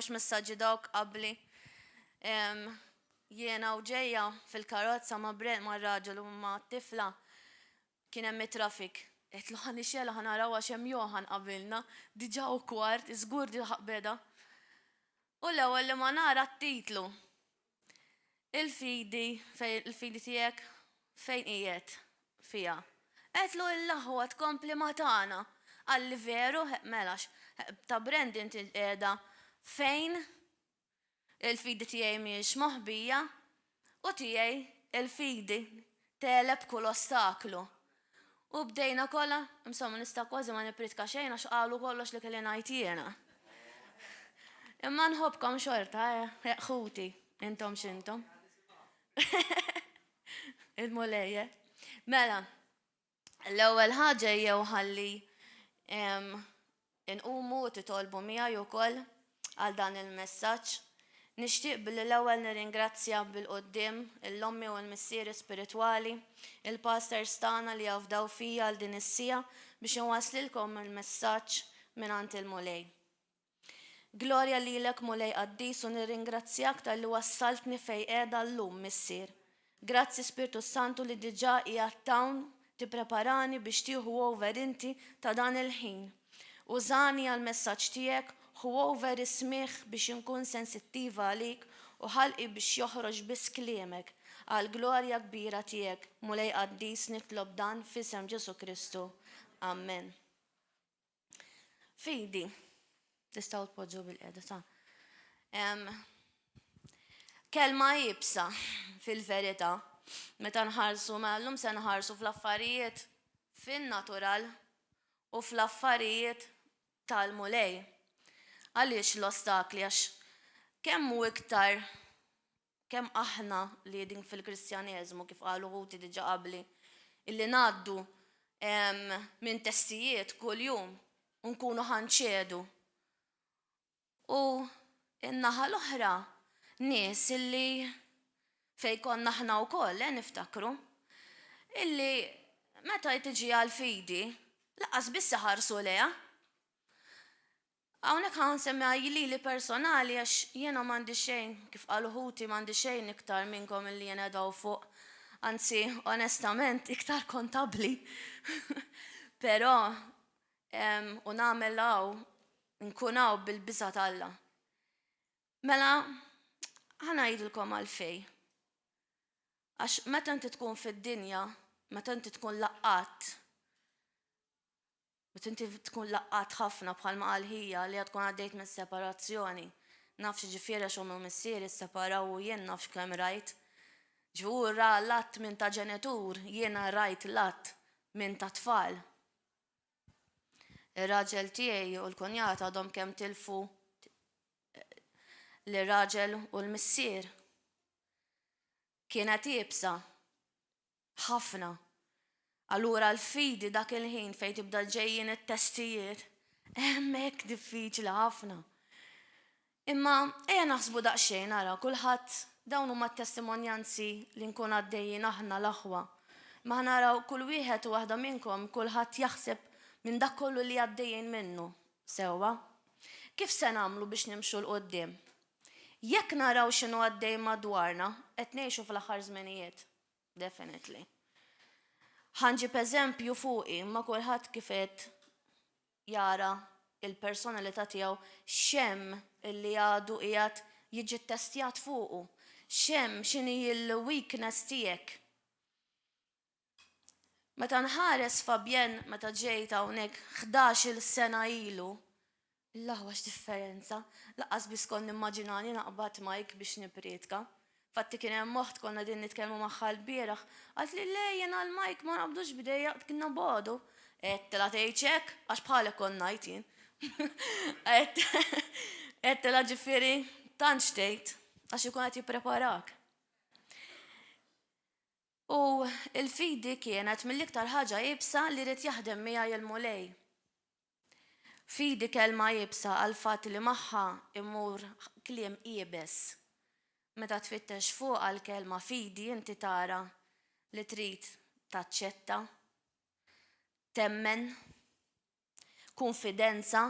mhux messaġġi dawk qabli. Jiena u ġejja fil-karozza ma' raġel u ma' tifla kien hemm traffic. Qed ħan ixela ħan naraw għax hemm Johan qabilna, diġà u kwart, iżgur di ħaqbeda. U l-ewwel li ma nara t-titlu. Il-fidi tiegħek fejn qiegħed fiha. Qedlu l-laħwa tkompli ma tagħna. Għalli veru, melax, ta' Brendi inti qiegħda fejn il-fidi tiegħi mhijiex moħbija u tiegħi il-fidi teleb kull ostaklu. U bdejna kollha, insomma nista' kważi ma nipritka xejn għax qalu kollox li kelli ngħid jiena. Imma nħobbkom xorta, ħuti, intom x'intom. Il-mulejje. Mela, l-ewwel ħaġa jew ħalli inqumu titolbu miegħi wkoll għal dan il-messaġġ. Nixtieq billi l-ewwel nirringrazzja bil-qudiem l-ommi u l-missieri spiritwali, il-pastors tagħna li jafdaw fija għal din is-sija biex inwasslilkom il-messaġġ mingħand il-mulej. Glorja lilek mulej qaddis u nirringrazzjak tal-li wassaltni fejn qiegħda llum missier. Grazzi Spiritu Santu li diġà qiegħed hawn tippreparani biex tieħu over inti ta' dan il-ħin. Użani għall-messaġġ tiegħek ħu over ismih biex inkun sensittiva għalik u ħalqi biex joħroġ biss kliemek għal glorja kbira tiegħek mulej qaddis nitlob dan f'isem Ġesu Kristu. Amen. Fidi. Tistgħu tpoġġu bil-qiegħda ta'. Kelma jibsa fil-verità meta nħarsu llum se nħarsu fl-affarijiet fin-natural u fl-affarijiet tal-mulej. Għaliex l-ostakli għax kemm hu iktar kemm aħna li din fil-Kristjaneżmu kif qalu ħuti diġà qabli illi ngħaddu minn testijiet kuljum u nkunu ħanċedu. U in-naħa l-oħra nies illi fejn konna aħna wkoll niftakru illi meta tiġi għal fidi laqas biss ħarsu leha. Hawnhekk ħansemmiha lili personali għax jiena m'għandi xejn kif qalu ħuti m'għandi xejn iktar minnkom illi jiena daw fuq. Anzi, onestament iktar kontabbli. Però u nagħmel hawn nkunaw bil-biża' tal-Alla. Mela, ħanajdilkom għalfejn. Għax meta inti tkun fid-dinja, meta inti tkun laqqat, meta inti tkun laqqat ħafna bħalma qal ħija li qed tkun għaddejt minn separazzjoni. Nafx ġifieri għax huma missieri sseparaw u jien nafx kemm rajt. Ġifier ra l-att minn ta' ġenitur, jiena rajt l-att minn ta' tfal. Ir-raġel tiegħi u l-kunjata għadhom kemm tilfu l-raġel u l-missier. Kienet jibsa ħafna. Allura l-fidi dak il-ħin fejn tibda ġejjin it-testijiet hemmhekk diffiċli ħafna. Imma ejja naħsbu daqsxejn nara kulħadd dawn huma t-testimonjanzi li nkun għaddejjin aħna l-aħwa. Ma naraw kull wieħed u waħda minnkom kulħadd jaħseb minn dak kollu li għaddejjin minnu. Sewwa. Kif se nagħmlu biex nimxu l-qoddim? Jekk naraw x'inhu għaddej madwarna, qed ngħixu fl-aħħar żminijiet. Definitely. Ħanġib eżempju fuqi, ma kulħadd kif qed jara il-personalità tiegħu x'hemm illi għadu qiegħed jiġi ttestjat fuqu. X'hemm x'inhi l-weakness tiegħek. Meta nħares Fabien meta ġejt hawnhekk 11-il sena ilu, l-aħwa x'differenza, laqqas biss kont nimmaġinani naqbad Mike biex nippretka. Fatti kien hemm moħħ konna din nitkellmu magħha l-bieraħ, qalt li lejjen għal Mike ma naqbdux bdejja kienna bodu. Qedtela tgħid hekk għax bħalek kont ngħid jien. Qedtela ġifieri tant xtejt għax ikun qed jippreparak. U l-fidi kienet mill-iktar ħaġa jibsa li rid jaħdem miegħi il-mulej. Fidi kelma jibsa għal fatt li magħha imur kliem qiebes. Meta tfittex fuq għall-kelma fidi inti tara li trid taċċetta, temmen, konfidenza,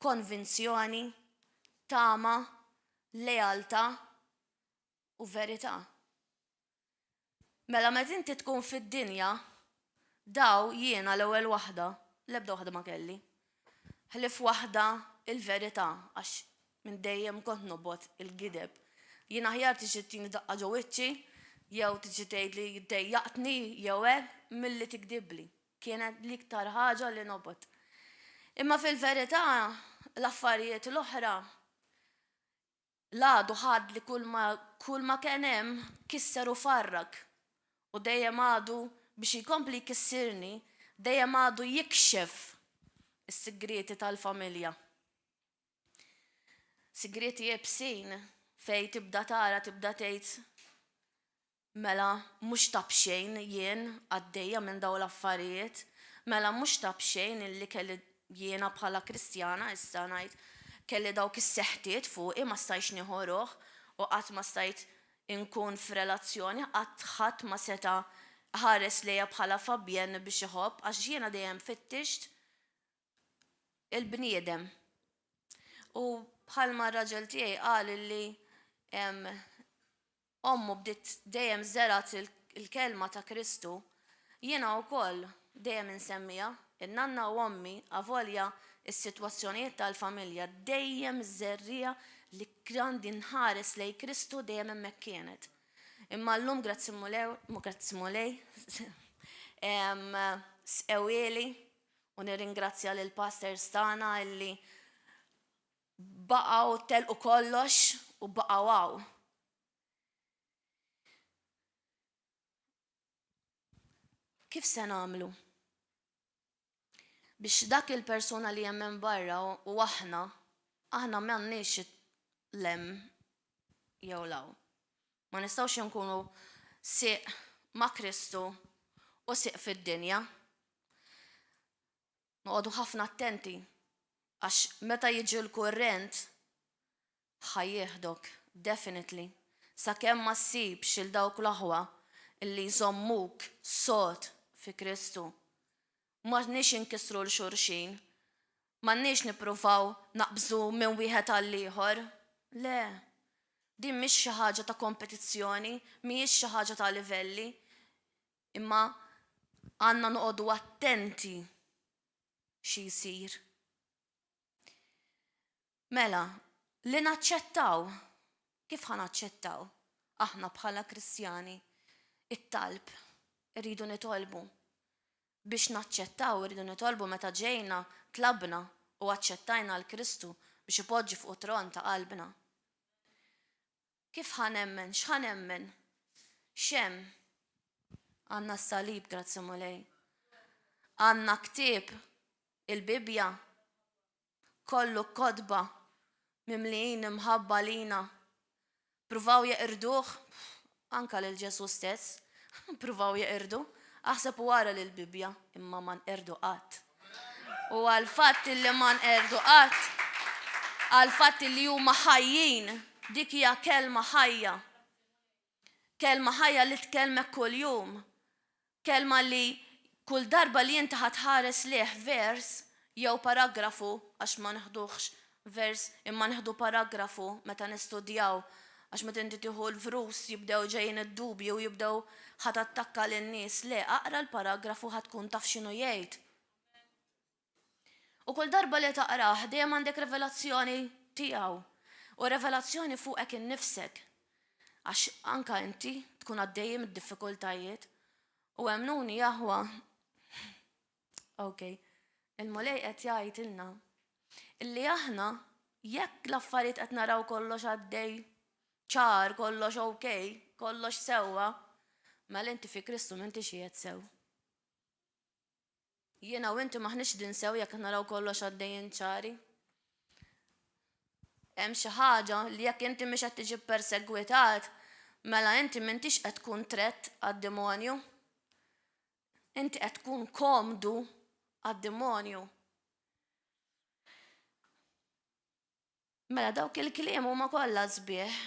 konvinzjoni, tama, lealtà u verità. Mela meta inti tkun fid-dinja, daw jiena l-ewwel waħda, l-ebda waħda ma kelli. Ħlif waħda il-verità għax minn dejjem kont nobgħod il-gideb. Jiena aħjar tiġi tini daqqa ġew wiċċi, jew tiġi tgħid li ddejjaqtni jew hekk milli tikdibli. Kienet l-iktar ħaġa li nobgħod. Imma fil-verità l-affarijiet l-oħra l-għadu ħad li kull ma kien hemm kisser u farrak. U dejjem għadu biex jkompli jkissirni, dejjem għadu jikxef is-sigreti tal-familja. Sigreti jibsin fej tibda tara, tibda tgħid mela mhux tab xejn jien għaddejja minn dawn l-affarijiet, mela mhux tab xejn illi kelli jiena bħala Kristjana issa ngħid kelli dawk is-seħħtiet fuqi ma stajtx nieħoroh u qatt ma stajt inkun f'relazzjoni, qatt ħadd ma seta' ħares lejha bħala Fabien biex iħobb għax jiena dejjem fittixt il-bniedem. U bħalma r-raġel tiegħi qal li ommu bdiet dejjem żerat il-kelma ta' Kristu, jiena wkoll dejjem insemmija, in-nanna u ommi avolja is-sitwazzjonijiet tal-familja dejjem żerrija li grandi nħares lej Kristu dejjem hemmhekk kienet. Imma llum grazzi mulej sqewwieli u nirringrazzja lil pastors tagħna illi baqgħu telqu kollox u baqgħu hawn. Kif se nagħmlu? Biex dak il-persuna li hemm minn barra u aħna m'għandniex lem jew law. Ma nistgħux nkunu sieq ma' Kristu u sieq fid-dinja. Noqogħdu ħafna attenti għax meta jiġi l-kurrent ħajjieħdok, definitely. Sakemm ma ssibx il dawk l-aħwa illi jżommuk sod fi Kristu. M'għandniex inkissru l-xulxin, m'għandniex nippruvaw naqbżu minn wieħed għal ieħor. Le, din mhix xi ħaġa ta' kompetizzjoni, mhijiex xi ħaġa ta' livelli, imma għandna noqogħdu attenti xi jsir. Mela, li naċċettaw, kif ħanaċċettaw? Aħna bħala Kristjani, it-talb irridu nitolbu. Biex naċċettaw irridu nitolbu meta ġejna tlabna u aċċettajna l-Kristu biex ipoġġi fuq tron ta' qalbna. Kif ħanemmen, x'ħanemmen? X'hemm? Għandna s-salib, grazzi mulej. Għandna ktieb il-Bibja kollu kodba mimlijin imħabba lina. Pruvaw jeqirduh, anka lil Ġesu stess, pruvaw jeqirdu. Aħseb wara l-Bibja imma ma nqerdu qatt. U għal-fatt li ma nqerdu qatt, għal-fatt li huma ħajjin, dik hija kelma ħajja. Kelma ħajja li tkellmek kuljum. Kelma li kull darba li inti ħatħares lih vers jew paragrafu għax ma neħduhx vers imma neħdu paragrafu meta nistudjaw għax meta inti tieħu l-vrus jibdew ġejjin id-dubju u jibdew ħadd attakka lin-nies, le aqra l-paragrafu ħatkun taf x'inhu jgħid. U kull darba li taqrah dejjem għandek revelazzjoni tiegħu u revelazzjoni fuqek innifsek. Għax anka inti tkun għaddejjem id-diffikultajiet u hemmnuni jaħwa. Okay, il-mulej qed jgħidilna illi aħna jekk l-affarijiet qed naraw kollox għaddej ċar, kollox okay, kollox sewwa, mela inti fi Kristu m'intix qiegħed sew. Jiena u inti maħniex din sew jekk naraw kollox għaddejjin ċari. Hemm xi ħaġa li jekk inti mhix qed tiġi persegwitat, mela inti m'intix qed tkun trett għad-demonju. Inti qed tkun komdu għad-demonju. Mela dawk il-kliem huma kollha sbieħ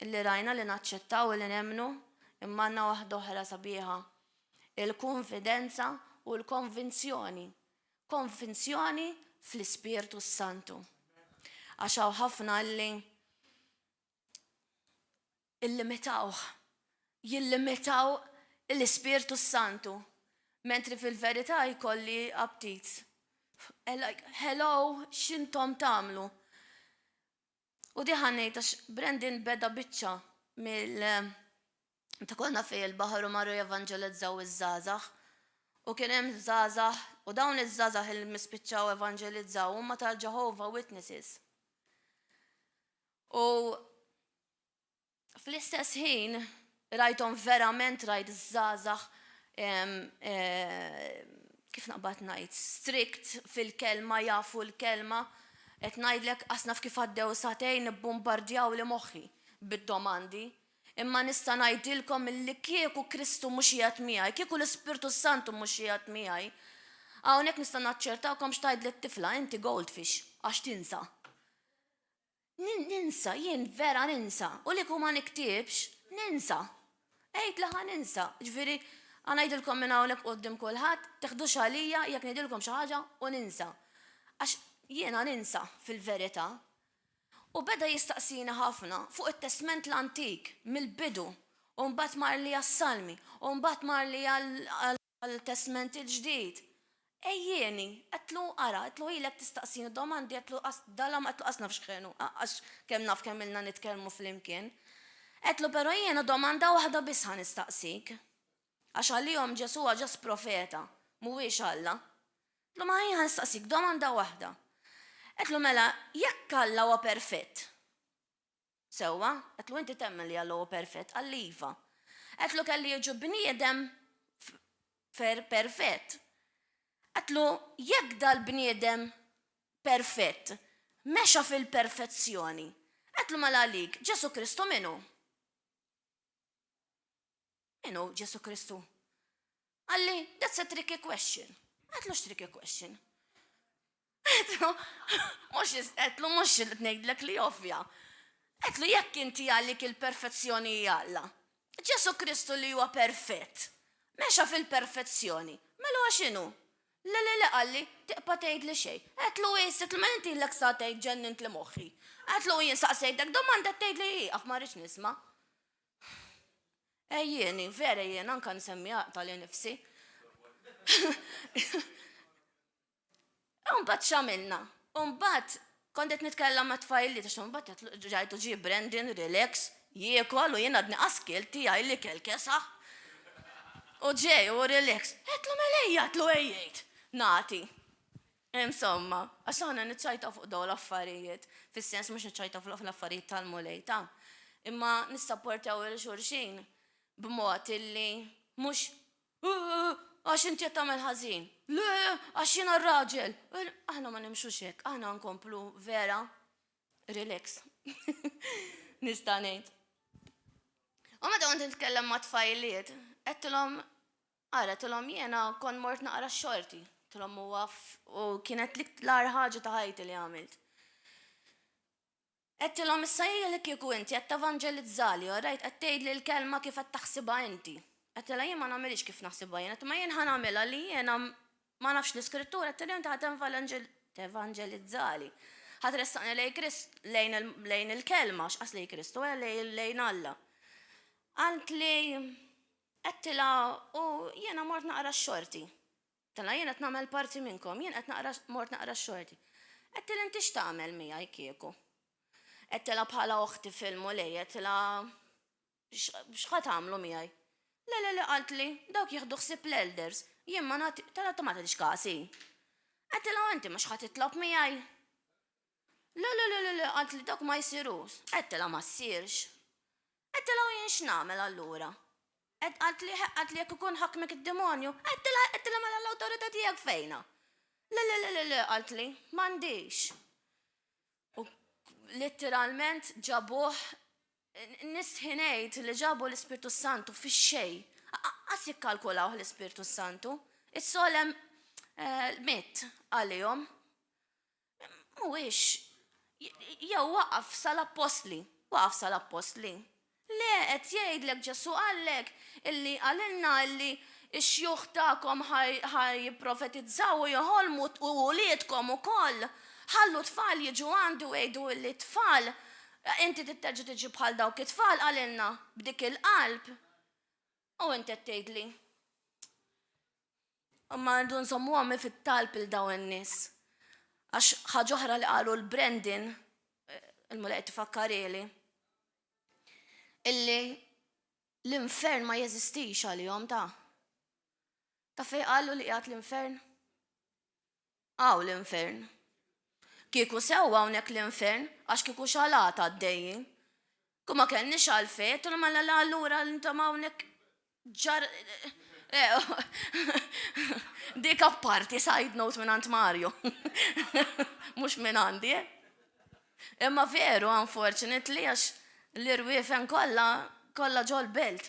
illi rajna li naċċettaw li nemmnu imma għandna waħda oħra sabiħa. Il-konfidenza u l-konvinzjoni. Konvinzjoni fl-Ispirtu Santu. Għaxaw ħafna jillimitaw l-Ispirtu Santu, mentri fil-verità jkolli updates. Like, hello, x'intom tagħmlu? U diħannejt għax Brandon beda biċċa ta' konna fej il-baħar u marru jevangelizzaw iż-żazax. U kien hemm żazax, u dawn iż-żazax il-mispiċċaw evangelizzaw huma ta' Jehovah Witnesses. U fl-istess ħin rajthom verament rajt żazax kif naqbad ngħid, strict fil-kelma, jafu l-kelma, qed ngħidlek asnaf kif għaddew satejn ibbombardjaw li moħħi bid-domandi. Imma nista' ngħidilkom illi kieku Kristu mhux qiegħed miegħi, kieku l-Ispirtu Santu mhux qiegħed miegħi. Hawnhekk nista' naċċertawkom x'tgħid lit-tifla inti goldfish għax tinsa. Ninsa, jien vera ninsa. U li ma niktibx, ninsa. Ejt laħa ninsa. Ġifieri ngħidilkom minn hawnhekk quddiem kulħadd, teħdux għalija jekk ngħidilkom xi ħaġa u ninsa. Għax jiena ninsa fil-verità. U beda jistaqsina ħafna fuq it-Testament l-Antik, mill-bidu, u mbagħad mar li għas-Salmi, u mbagħad mar li għal-Testament il-ġdid. Ejjeni, qedlu ara, qedlu ilek tistaqsini domandi, qedlu dalam qedlu qasna f'x'kienu, għax kemm naf kemm ilna nitkellmu flimkien. Qedlu però jiena domanda waħda biss ħa nistaqsik. Għax għalihom Ġesuwa ġas profeta, mhuwiex Alla. Qedlu ma jien nistaqsik domanda waħda. Qedlu mela, jekk Alla huwa perfett. Sewwa, qedlu inti temmen li Alla huwa perfett, Alliva. Qedlu kelli jiġu bniedem perfett. Qedlu jekk dal-bniedem perfett, mexa fil-perfezzjoni. Qedlu mela għalik, Ġesu Kristu minnu? Minnu Ġesu Kristu? Għalli, that's a tricky question. Qedlu x-tricky question? Qedlu mux ngħidlek li ovvja. Qedlu jekk inti għalik il-perfezzjoni Alla. Ġesu Kristu li huwa perfett. Mexa fil-perfezzjoni. Mela x'inhu? Le għalli, tiqpa tgħid li xejn. Qedlu wisset ma inti l-ek sa tgħid ġennint li moħħi. Qedlu jien saqsejtek domanda tgħid li qaf ma rridx nisma'. Ejjieni, vera jien anke nsemmi aqta li nifsi. Mbagħad x'għamilna? Mbagħad kont qed nitkellem ma' tfajli ta' mbagħad ġajtu ġie Brandon, relax, jiekol u jien għadni qaskil tiegħi li kell kesaħ. U ġej u relax. Qedlu melejja, qedlu ejjejt. Nati. Insomma, għax aħna niċċajta fuq dawn l-affarijiet, fis-sens mhux niċċajta fuq l-affarijiet tal-mulejta. Imma nissapportaw il-xulxin b'mod illi mhux għax inti qed tagħmel ħażin. Le, għax jiena r-raġel. Aħna ma nimxux hekk, aħna nkomplu vera relax. Nista' ngħid. U meta kont nitkellem ma' tfajliet, qedtilhom ara tilhom jiena kont mort naqra x-xorti. Tilhom huwa u kienet l-iktar ħaġa ta' ħajti li għamilt. Qedtilhom issa li kieku inti qed tevangelizzali, orajt qed tgħidli l-kelma kif qed taħsibha inti. Qedtilha jien ma nagħmilx kif naħsibha jien, ma jien ħa nagħmilha li jiena ma nafx l-iskrittura, qedtilha inti ħadd tevangelizzali. Ħadd ressaqni lejn il-kelma x'qas lejn Kristu lejn Alla. Għalt li qedtilha u jiena mort naqra x-xorti. Tala jien qed nagħmel parti minnkom, jien qed mort naqra x-xorti. Qedtilha inti x'tagħmel miegħi kieku? Qedtilha bħala oħti fil-mulej, qedtilha x'ħad tagħmlu miegħi? Le qalt li dawk jieħdu ħsieb l-elders, jien ma nagħti tara ma tagħtix kasi. Qedtilha inti mhux ħadd titlob miegħi? Le qalt li dawk ma jsirux. Qedtilha ma ssirx. Qedtilha jien x'nagħmel allura? Qalt li jekk ikun ħakmek id-demonju, qedtilha mela l-awtorità tiegħek fejna. Le qalt li m'għandix. U letteralment ġabuh nisħinejt li ġabu l-Ispirtu Santu fix-xejn. Qas jikkalkulaw l-Ispirtu Santu. Is-solem mitt għalihom. Mhuwiex jew waqaf sal-apostli. Le, qed jgħidlek Ġesu għallek illi għalilna illi x-xjuħ tagħkom ħaj jipprofetizzaw u joħolmu u wliedkom ukoll ħallu tfal jiġu għandu għejdu li tfal, inti titteġi tiġi bħal dawk it-tfal għalilna b'dik il-qalb. U inti tgħidli. Ma għandu nżommu għammi fit-talb il-daw n-nis. Għax ħaġoħra li qalu l-Brandon, il-mulej tifakkarili, illi l-infern ma jeżistix għal-jom ta' fej qalu li jgħat l-infern? L-infern. Kieku sewa hawnhekk l-infern, għax kieku xalata għaddejjin. Kuma kellniex għalfej, tu ma l-allura l-intom hawnhekk ġar. Dik apparti side note minn Ant Mario. Mhux minn għandi. Imma veru, unfortunately, għax l-irwiefen kollha ġol belt.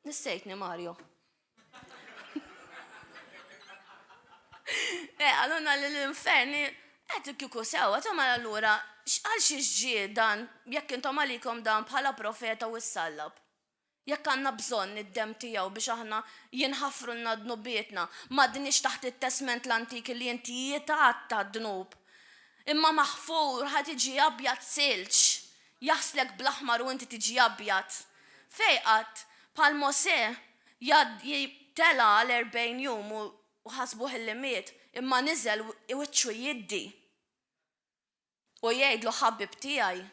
Nissejtni Mario. Għalluna l-inferni, kiku sewa, ma l-allura, għal xieġġie dan, jekk intom għalikom dan bħala profeta u s-sallab. Jekk għanna bżonn id-dem tijaw biex aħna jinħafru n-dnubietna, ma dinix taħt il-testament l-antik li jinti jitaħt ta' dnub. Imma maħfur ħat iġi abjat silċ, jaħslek blaħmar u inti tiġi abjat. Fejqat, pal Mose, tela għal-40 jum u ħasbuħ il-limiet, imma nizel u iċċu jiddi. U jgħidlu ħabib tijaj.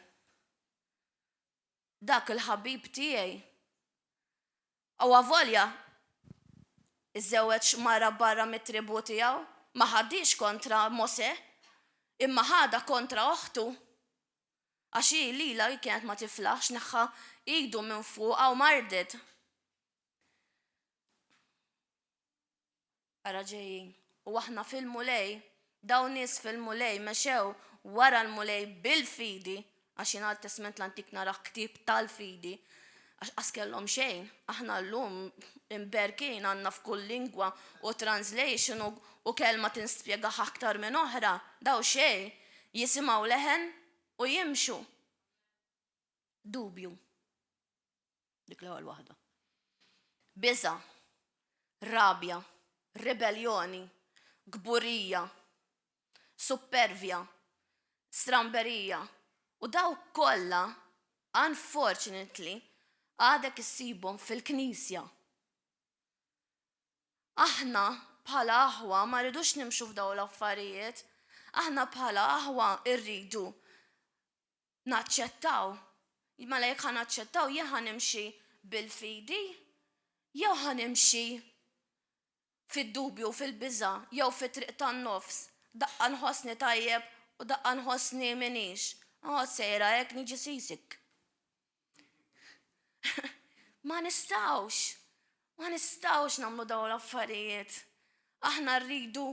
Dak il-ħabib tijaj. U għavolja, iż-żewġ mara barra mit-tribu tijaw, ma ħaddix kontra Mose, imma ħada kontra oħtu. Għaxi lila kienet ma tiflax, neħħa idu minn fuq għaw mardet. Ara ġejjin, u aħna fil-mulej, dawn nies fil-mulej mexew wara l-mulej bil-fidi, għax jina l-testament l-antik naraħ ktib tal-fidi, għax kellhom xejn, aħna l-lum imberkin għanna f'kull lingwa u translation u kelma tinspjega aktar minn oħra, daw xejn, jisimaw leħen u jimxu. Dubju. Dik l-ewwel waħda. Biża, rabja, rebellioni, gburija, supervja, stramberija u daw kollha, unfortunately, għadek issibhom fil-Knisja. Aħna bħala aħwa ma rridux nimxu f'daw l-affarijiet, aħna bħala aħwa irridu naċċettaw. Mela jekk ħanaċċettaw jew ħanimxi bil-fidi, jew ħanimxi fid-dubju fil-biża, jew fit-triq tan-nofs, daqqa nħossni tajjeb u daqqa nħossni minix. Sejra hekk niġi sisik. Ma nistawx namlu daw l-affarijiet. Aħna rridu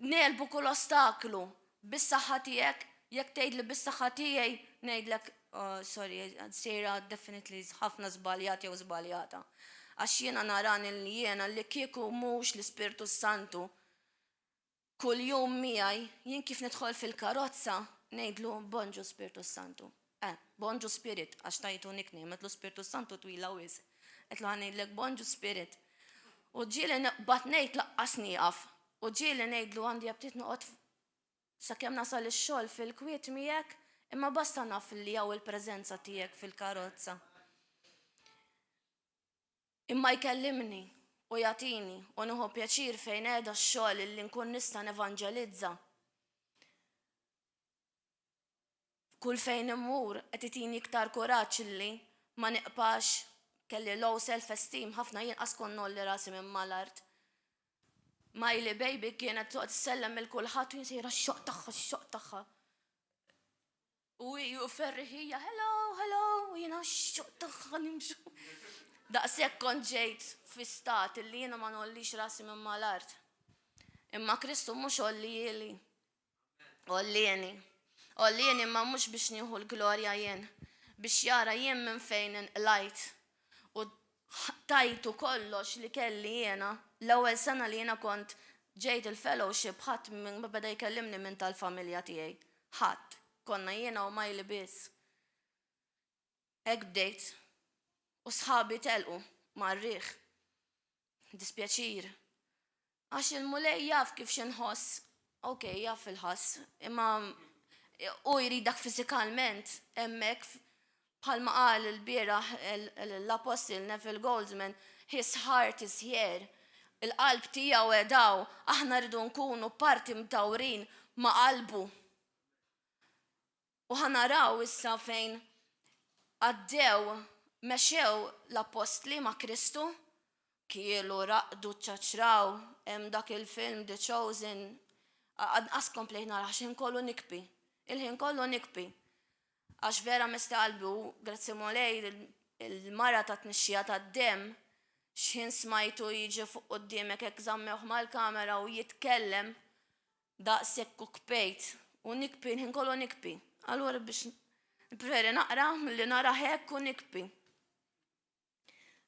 nelbu kull ostaklu. Bis-saħħa tiegħek, jekk tgħidli bis-saħħa tiegħi ngħidlek, sejra definitely ħafna żbaljat jew żbaljata. Għax jiena narani li jiena li kieku mhux l-Ispirtu Santu kull jum miegħi, jien kif nidħol fil-karozza ngħidlu bonġu Spiritu Santu. Bonġu Spirit, għax tajtu nickname, għetlu Spiritu Santu twila wis. Għetlu għanidlek bonġu Spirit. U ġili batnejt laqqasni għaf. U ġili ngħidlu għandi għabtit nuqot sa' kem nasal il-xol fil-kwiet miegħek, imma basta naf li għaw il-prezenza tiegħek fil-karozza. Imma jkellimni u jatini u nħu pjaċir fejn edha x-xol li nkun nista' nevanġelizza. Kull fejn immur qed itini iktar kuraġġ li ma niqpax kelli low self-esteem ħafna jien qas nolli rasi minn mal-art. Miley baby kienet toqgħod tsellem il-kulħadd u jinsejra x-xoq tagħha. U ferriħija, hello, u jiena x-xoq tagħha nimxu. Daqshekk kont ġejt fi stat li jiena ma nollix rasi minn mal-art. Imma Kristu mhux ollieli. Ollieni. Ollieni ma mhux biex nieħu l-glorja jien, biex jara jien minn fejn inqlajt. U tajtu kollox li kelli jiena, l-ewwel sena li jiena kont ġejt il-fellowship ħadd minn beda jkellimni minn tal-familja tiegħi. Ħadd, konna jiena u Miley biss. Hekk bdejt. U sħabi telqu marriħ. Dispjaċir. Għax il-mulej jaf kif xinħoss okej, jaff il-ħass, imma u jridak fizikalment, emmek, bħalma qal il-bieraħ l-apostil Neville Goldman, his heart is here. Il-qalb tiegħu edaw, aħna rridu nkunu parti mdawrin ma' qalbu. U ħanaraw issa fejn għaddew mexew l-apostli ma' Kristu, kielu raqdu ċaċraw, hemm dak il-film The Chosen, għas komplejna ħin kollu nikbi, il-ħin kollu nikbi. Għax vera mistaqalbu, grazzi molej, il-mara ta' tnixxija ta' d-dem, x'ħin smajtu jiġi fuq qudiemek hekk żammewh mal-kamera u jitkellem daqshekk kpejt u nikbi, il-ħin kollu nikbi. Allura biex nippreferi naqra milli nara hekk u nikbi.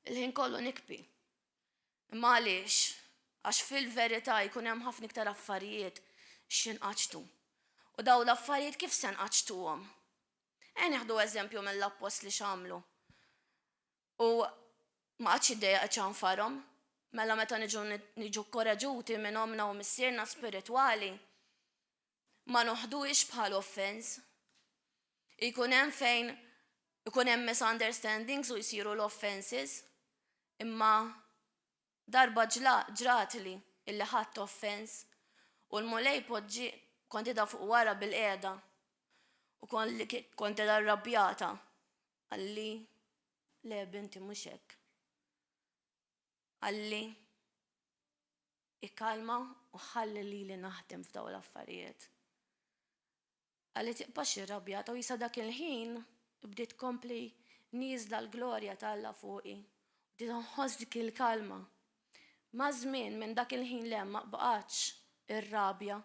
Il-ħin kollu nikbi. Imma għaliex, għax fil-verità jkun hemm ħafna iktar affarijiet x'inqaċtu. U daw l-affarijiet kif se nqaċtuhom? Nieħdu eżempju mill-appost li xamlu. U ma għadx id-dejja ċanfarhom, mela meta niġu korraġuti minn omna u missierna spiritwali, ma noħduhiex bħal offense. Ikun hemm fejn ikun hemm misunderstandings u jsiru l-offenses, imma darba ġratli illi ħadd offense u l-mulej poġġi konti da fuq wara bil-qiegħda u konti da rrabjata għalli le binti mhux hekk. Għalli ikkalma u ħalli li naħdem f'daw l-affarijiet. Għalli tiqbax irrabjata u jisa dak il-ħin bdiet kompli niżla l-glorja ta' Alla fuqi. Bdiet nħoss dik il-kalma. Ma' żmien minn dak il-ħin le ma bqatx ir-rabja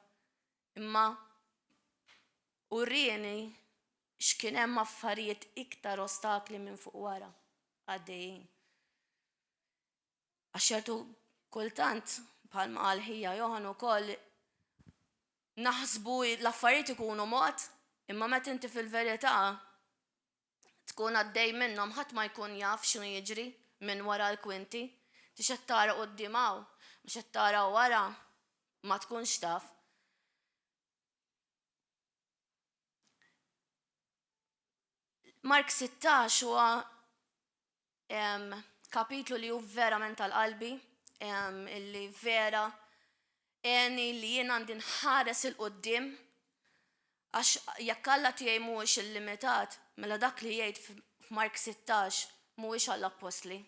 imma urrieni x'kien hemm affarijiet iktar ostakli minn fuq wara għaddejjin. Għaxertu kultant bħalma qal ħija Johan ukoll naħsbu l-affarijiet ikunu mod, imma meta inti fil-verità tkun għaddej minnhom ħadd ma jkun jaf x'inhu jiġri minn wara l-kwinti, tixed tara quddiem hawn, mhux qed tara wara ma tkunx taf. Mark 16 huwa kapitlu li hu verament tal-qalbi, illi vera li jien għandi nħares il-qoddim, għax jekk Alla tiegħi mhuwiex illimitat, mela dak li jgħid f'Mark 16 mhuwiex għall-apostli.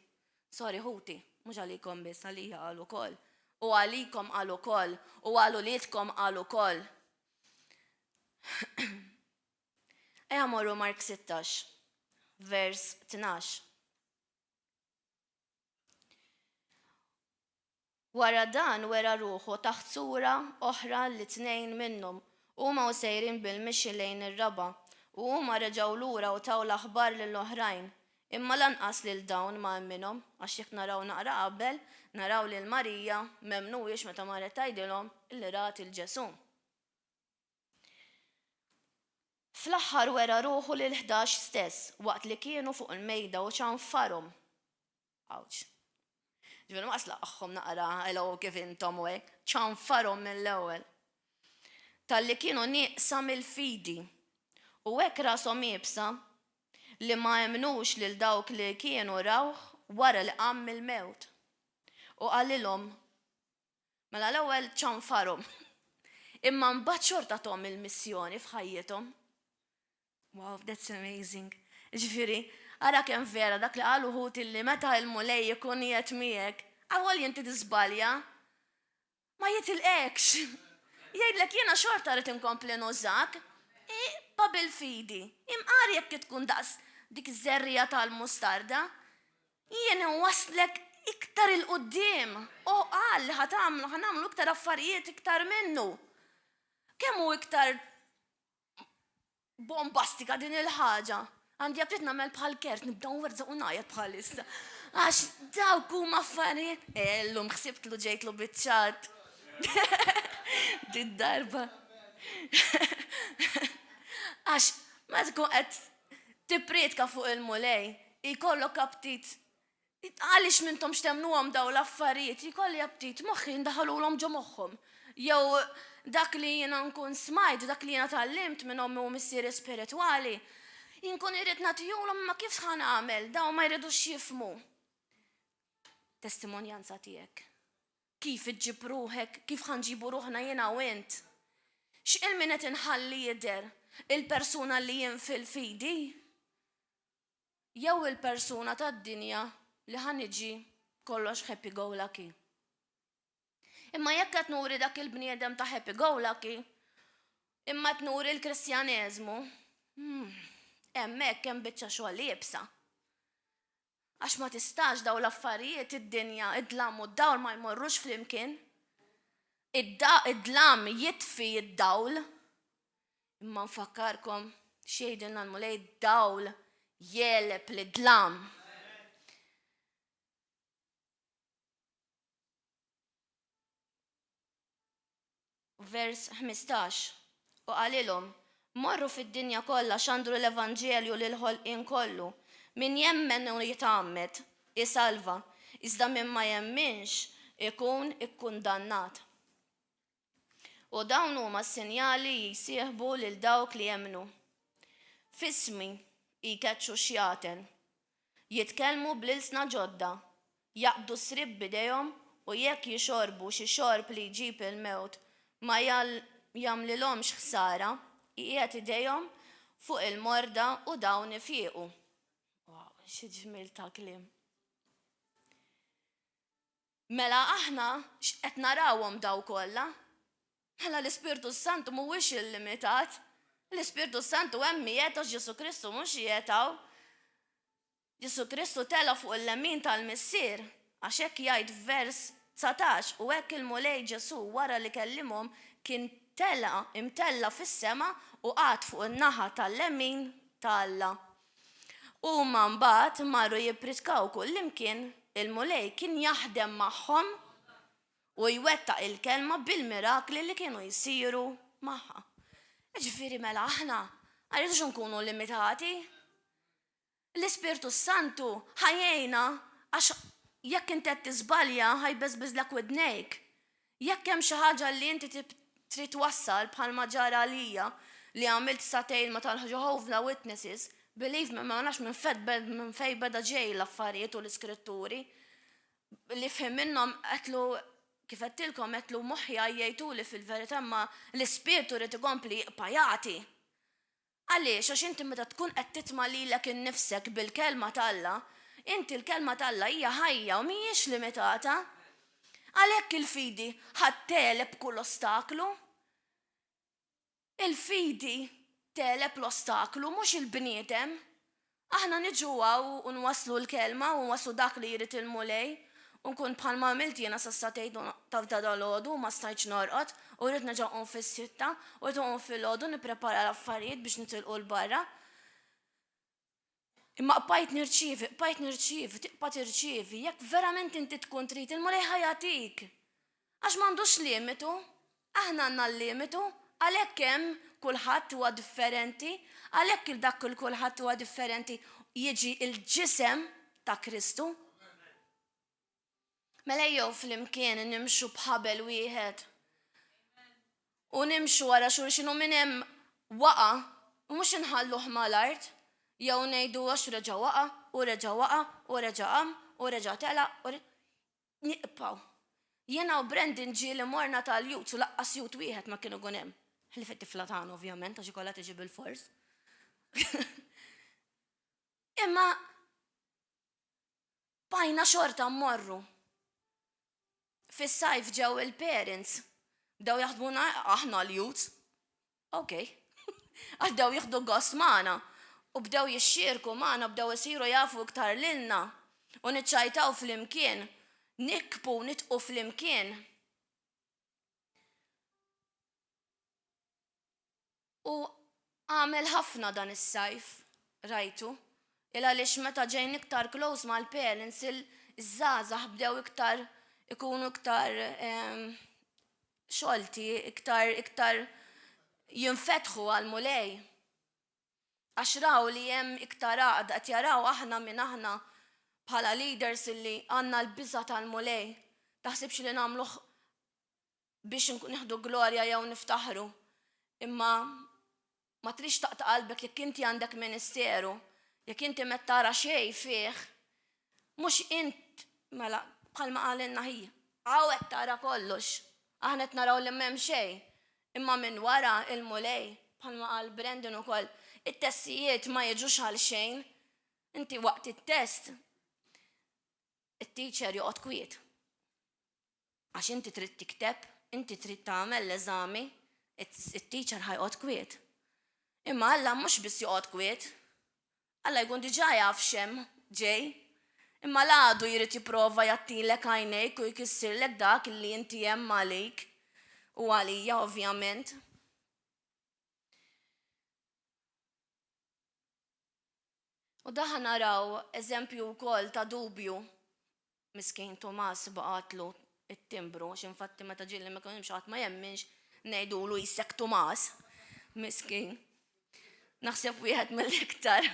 Sorry ħuti, mhux għalikom biss, għalija qal ukoll. U għalikom qal ukoll, u għal uliedkom qal ukoll. Ejja morru Mark 16, vers 12. Wara dan wera ruħu taħt sura oħra li tnejn minnhom huma sejrin bil-mixi lejn ir-raba u huma reġgħu lura u taw l-aħbar lill-oħrajn. Imma lanqas lil dawn ma' minnhom għax jekk naraw naqra qabel naraw lil Marija memnuwiex meta marret tgħidilhom illi rat il-Ġesu. Fl-aħħar wera ruħu lil 11 stess waqt li kienu fuq il-mejda u ċanfarhom. Awċ. Ġifieri ma aslaqhom naqra hello kif intom u hekk, ċanfarhom mill-ewwel. Talli kienu nieqsa mill-fidi u hekk rashom iebsa li ma jemnux lil dawk li kienu rawh wara li qam mill-mewt. U qalilhom mela l-ewwel ċanfarhom. Imma mbagħad xorta tom il-missjoni f'ħajjithom. Wow, that's amazing. Ġifieri, ara kemm vera dak li qalu ħut illi meta l-mulej ikun qiegħed miegħek, awwal inti tisbalja, ma jitilqekx. Jgħidlek jiena xorta rrid inkompli nużak, bil-fidi. Imqari jekk tkun daqs dik iż-żerrija tal-mustarda, jien waslek iktar il-qudiem. U qal li ħanamlu iktar affarijiet iktar minnu. Kemm hu iktar bombastika din il-ħaġa. Għandi għabrit namel bħal kert, nibdaw werza u najat bħalissa. Għax dawk huma affarijiet. Llum ħsibtlu ġejtlu biċċat. Did-darba. Għax ma tkun qed tippretka fuq il-mulej, jkollok aptit. Għaliex minnhom x'temnuhom daw l-affarijiet, jkolli aptit moħħi ndaħalulhom ġo moħħhom. Jew dak li jiena nkun smajt, dak li jiena tallimt minn ommi u missieri spiritwali, jinkun irrid nagħtihom ma kif ħan għamel, daw ma jridux jifmu. Testimonjanza tiegħek. Kif iġġib ruħek, kif ħanġibu ruħna jiena u int? X'ilmin qed inħalli jidher il-persuna li jien fil-fidi? Jew il-persuna tad-dinja li ħaniġi kollox happy go lucky. Imma jekk qed nuri dak il-bniedem ta' happy go lucky, imma tnuri l-Kristjaneżmu, hemmhekk hemm biċċa xogħol jibsa. Għax ma tistax daw l-affarijiet id-dinja, id-dlam u d-dawl ma jmorrux flimkien. Id-dlam jitfi id-dawl. Imma nfakkarkom xejdilna l-mulej id-dawl jeleb l-dlam. Vers 15. U għalilhom, morru fid-dinja kollha xandru l-Evanġelju lil ħolqien kollu. Min jemmen u jitgħammed isalva, iżda min ma jemminx ikun ikkundannat. U dawn huma s-sinjali jisieħbu lil dawk li jemnu. Fismi jkeċċu xjaten, jitkellmu bl-ilsna ġodda, jaqbdu srib bidejhom u jekk jixorbu xi xorb li jġib il-mewt ma jagħmlilhomx ħsara, qiegħed idejhom fuq il-morda u dawn ifiequ. Wow, xi ġmiel ta' kliem. Mela aħna x'qed narawhom daw kollha? Mela l-Ispirtu Santu mhuwiex illimitat. L-Ispirtu Santu hemm miegħed għax Ġesu Kristu mhux jietaw. Ġesu Kristu tela fuq il-lemin tal-missier għax hekk jgħid vers 19 u hekk il-mulej Ġesu wara li kellimhom kien imtella fis-sema u qgħad fuq in-naħa tal-lemin ta' Huma mbagħad marru jippritkaw kullimkien, il-mulej kien jaħdem magħhom u jwettaq il-kelma bil-mirakli li kienu jsiru magħha. Ġifieri mela aħna għarridux nkunu limitati. L-Ispirtu Santu ħajjejna għax jekk inti qed tiżbalja ħajbeżbiżlek widnejk. Jekk hemm xi ħaġa li inti trid twassal bħalma ġara għalija li għamilt satejn ma tal-Jehovah's Witnesses, believe me, ma nafx minn fejn beda ġej l-affarijiet u l-iskritturi li fhem minnhom qedlu kif qedtilkom qedlu moħħi għajjejtuli fil-verità ma l-Ispirtu rid ikompli pajati. Għaliex għax inti meta tkun qed titma' lilek innifsek bil-kelma talla, inti l-kelma talla hija ħajja u mhijiex limitata. Għalhekk il-fidi ħatteleb kull ostaklu. Il-fidi teleb l-ostaklu mhux il-bniedem. Aħna niġu u nwaslu l-kelma u nwaslu dak li jrid il-mulej u nkun bħalma għamilt jiena sassatejt ta' dal-għodu ma stajtx norqod u rrid nerġa' nqum fis-sitta u rrid nqum fil-għodu nipprepara l-affarijiet biex nitilqu l-barra. Imma bqajt nirċievi, tiqpa' tirċievi, jekk verament inti tkun trid il-mulej ħajatik. Għax m'għandux limitu, aħna għandna l-limitu, għalhekk hemm kulħadd huwa differenti, għalhekk il-dak kulħadd huwa differenti jiġi il-ġisem ta' Kristu. Mela jew flimkien nimxu bħabel wieħed u nimxu wara xulxin u minn hemm waqa' u mhux inħalluh mal-art. Jew ngħidu għax reġa' waqa' u reġa' waqa' u reġa' qam u reġa' telaq u niqpaw. Jiena u Brandon ġieli morna tal-jut u laqqas jut wieħed ma kienu kun hemm. Ħlifet tifla tagħna ovvjament għax ikollha tiġi bil-fors. Imma bajna xorta mmorru. Fis-sajf ġew il-parents bdew jaħdmuna aħna l-jut. Okay. Għax bdew jieħdu gost magħna. U bdew jixxierku magħna, bdew isiru jafu iktar lilna u niċċajtaw flimkien, nikbu nitqu flimkien. U għamel ħafna dan is-sajf, rajtu, għaliex meta ġejn iktar close mal-parents iż-żgħażagħ bdew iktar ikunu iktar xolti, iktar jinfetħu għal-mulej. Għax raw li hemm iktar għaqda qed jaraw aħna minn aħna bħala leaders illi għandna l-biża' tal-mulej. Taħsibx li nagħmluh biex nieħdu glorja jew niftaħru. Imma ma trix taqta' qalbek jekk inti għandek ministeru, jekk inti ma tara xejn fih, mhux int mela bħalma qalinna hija. Għawet tara kollox. Aħna qed naraw li m'hemm xejn. Imma minn wara il-mulej, bħalma qal Brendan ukoll, it-testijiet ma jiġux għal xejn. Inti waqt it-test, it-teacher joqgħod kwiet. Għax inti trid tikteb, inti trid tagħmel l-eżami, it-teacher ħajqgħod kwiet. Imma Alla mhux biss joqgħod kwiet. Alla jkun diġà jaf xemm ġej. Imma l-għadu jrid jipprova jagħtilek għajnejk u jkissirlek dak li inti hemm għalik u għalija ovvjament. U daħ naraw eżempju wkoll ta' dubju. Miskin Tomas baqatlu it-timbru, x'infatti meta ġilli ma kienx qatt ma jemminx ngħidulu jissek Tomas. Miskin. Naħseb wieħed mill-iktar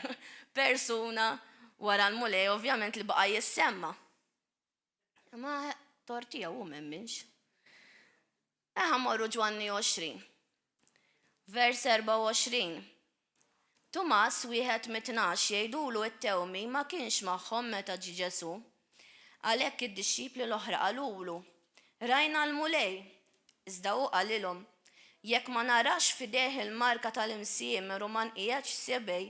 persuna wara l-mulej ovvjament li baqa' jissemma. Ma tortija u m'hemmx. Morru Ġwanni 20. Vers 24. Tomas wieħed mit-tnax jgħidulu t-tewmi ma kienx magħhom meta ġie Ġesu. Għalhekk id-dixxipli l-oħra qalulu, rajna l-mulej, iżda hu qalilhom, jekk ma narax fideh il-marka tal-imsiemer u ma nqiegħedx sebej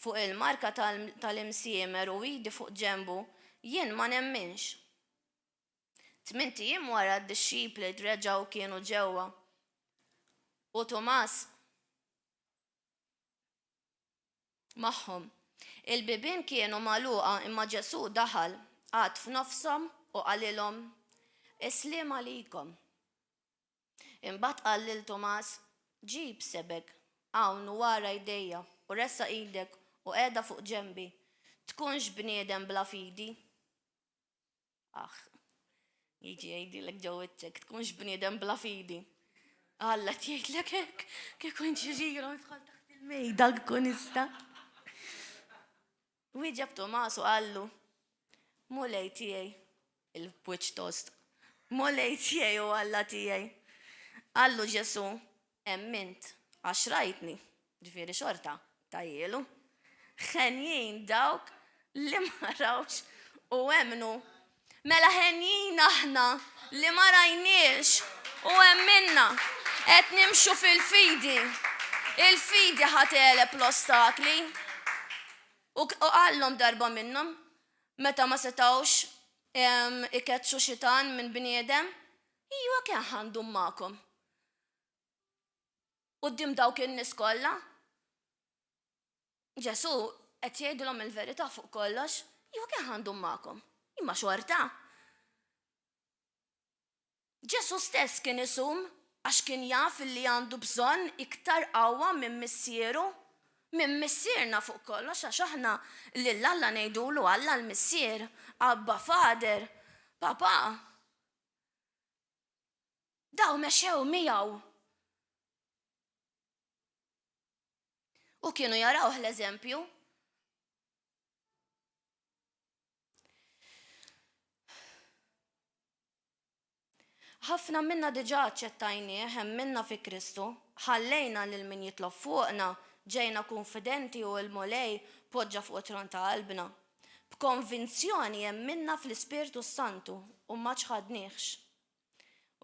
fuq il-marka tal-imsiemer u iedi fuq ġenbu, jien ma nemminx. 8 ijiem wara d-dixxipli reġgħu kienu ġewwa. U Tomas magħhom. Il-bibien kienu magħluqa imma Ġesu daħal għad f'nofshom u qalilhom Isliem għalikom. Imbagħad qal lil Tomas, ġib sebek hawn wara jdejja u ressa idek u qiegħda fuq ġenbi. Tkunx bniedem bla fidi. Jiġi jgħidilek ġew wiċċek, tkunx bniedem bla fidi. Alla tgħidlek hekk, kieku nġiġilhom idħol taħt il-mejda l-kunista. Wieġeb Tomas u qallu, mulej tiegħi, il-wiċċ tost, mulej tiegħi u Alla tiegħi. Qallu Ġesu, emmint, għax rajtni, ġifieri xorta, tajjelu. Ħenjin dawk li ma rawx u emnu. Mela ħenjin aħna li ma rajniex u emminna. Qed nimxu fil-fidi. Il-fidi ħateleb l-ostakli. U qallhom darba minnhom meta ma setawx ikettxu xitan minn bniedem. Iwa kien ħandhom magħkom. Quddiem dawk in-nies kollha. Ġesu qed jgħidilhom il-verità fuq kollox, iwa kien ħandhom magħkom. Imma xorta. Ġesu stess kien isum għax kien jaf li għandu bżonn iktar qawwa minn missieru, minn missierna fuq kollox għax aħna lil Alla ngħidulu Alla l-missier, Abba Fader, Papa. Daw mexew miegħu. U kienu jarawh l-eżempju. Ħafna minna diġà aċċettajnieh hemm minna fi Kristu, ħallejna lil min jitlob fuqna, ġejna konfidenti u l-mulej poġġa fuq tron ta' qalbna. B'konvinzjoni hemm minna fl-Ispirtu Santu u ma ċħadniex.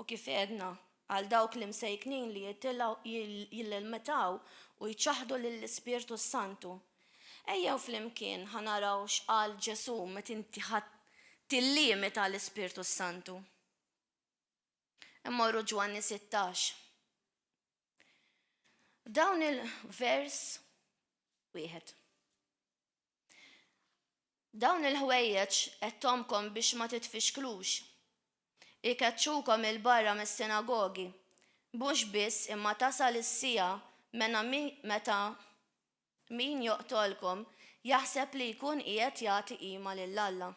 U kif għedna għal dawk li msejknin li jillmetaw u jċaħdu lill-Ispirtu Santu. Ejjew flimkien ħanaraw x'qal Ġesu meta inti tillimita l-Ispirtu Santu. Immorru Ġwanni 16. Dawn il-vers wieħed. Dawn il-ħwejjeġ qedtomkom biex ma titfixklux. Ikettxukom il-barra mis-sinagogi. Mhux biss imma tasal is-sija meta min joqtolkom jaħseb li jkun qiegħed jagħti qima lil Alla.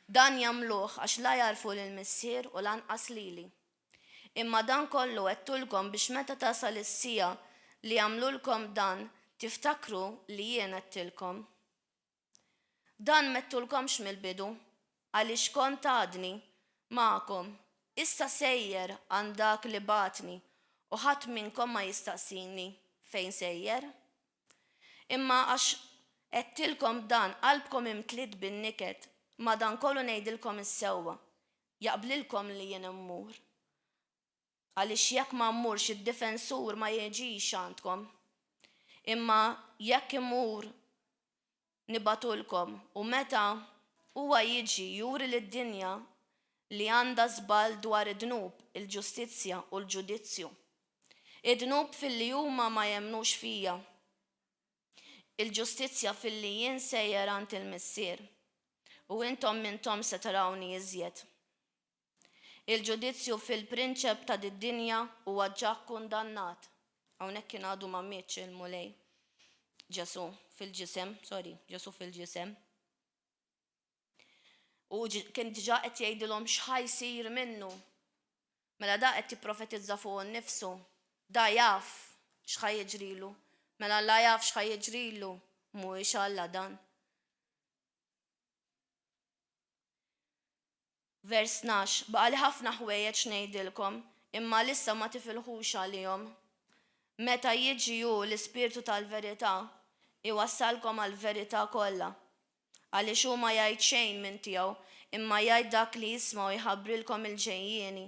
Dan jagħmluh għax la jarfu lill-missier u lanqas lili. Imma dan kollu għedtulkom biex meta tasal is-sija li jagħmlulkom dan tiftakru li jien għedtilkom. Dan mettulkomx mill-bidu għaliex kont għadni magħkom issa sejjer għand dak li batni u ħadd minnkom ma jistaqsini fejn sejjer. Imma għax qedtilkom dan qalbkom imtliet bin-niket, madankollu ngħidilkom is-sewwa, jaqblilkom li jien immur. Għaliex jekk ma mmurx id-difensur ma jiġix għandkom. Imma jekk imur nibatulkom u meta huwa jiġi juri lid-dinja li għandha żball dwar id-dnub, il-ġustizzja u l-ġudizzju. Id-dnub fil-li huma ma jemnux fija. Il-ġustizzja fil-li jien sejjer għand il-missier u intom mintom se tarawni iżjed. Il-ġudizzju fil-prinċep ta' did-dinja huwa ġa kundannat. Hawnhekk kien għadu ma mietx il-mulej. Ġesu fil-ġisem. U kien diġà qed jgħidilhom x'ħajsir minnu. Mela da qed jipprofetizza fuq innifsu. Da jaf x'ħajjiġrilu. Mela la jaf x'ħajjiġrilu. Mhuwiex Alla dan. Vers 12, baqa li ħafna ħwejjeġ ngħidilkom, imma lissa ma tifilħux għalihom. Meta jiġi hu l-Ispirtu tal-verità, iwassalkom għall-verità kollha. Għaliex hu ma jgħid xejn minn tiegħu, imma jgħid dak li jisma' u jħabbrilkom il-ġejjieni.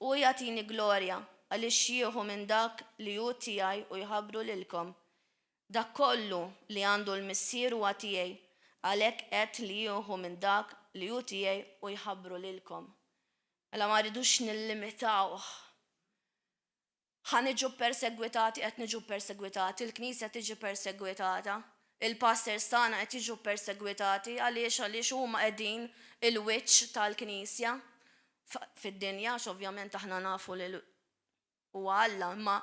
U jagħtini glorja għaliex jieħu minn dak li hu tiegħi u jħabbru lilkom. Dak kollu li għandu l-missier huwa tiegħi, għalhekk qed li jieħu minn dak li hu tiegħi u jħabbru lilkom. Mela ma rridux nillimitaw. Ħaniġu persegwitati, qed niġu persegwitati, il-Knisja tiġi persegwitata, il-pastors tagħna qed jiġu persegwitati għaliex huma qegħdin il-wiċċ tal-Knisja fid-dinja, ovvjament aħna nafu li huwa Alla, imma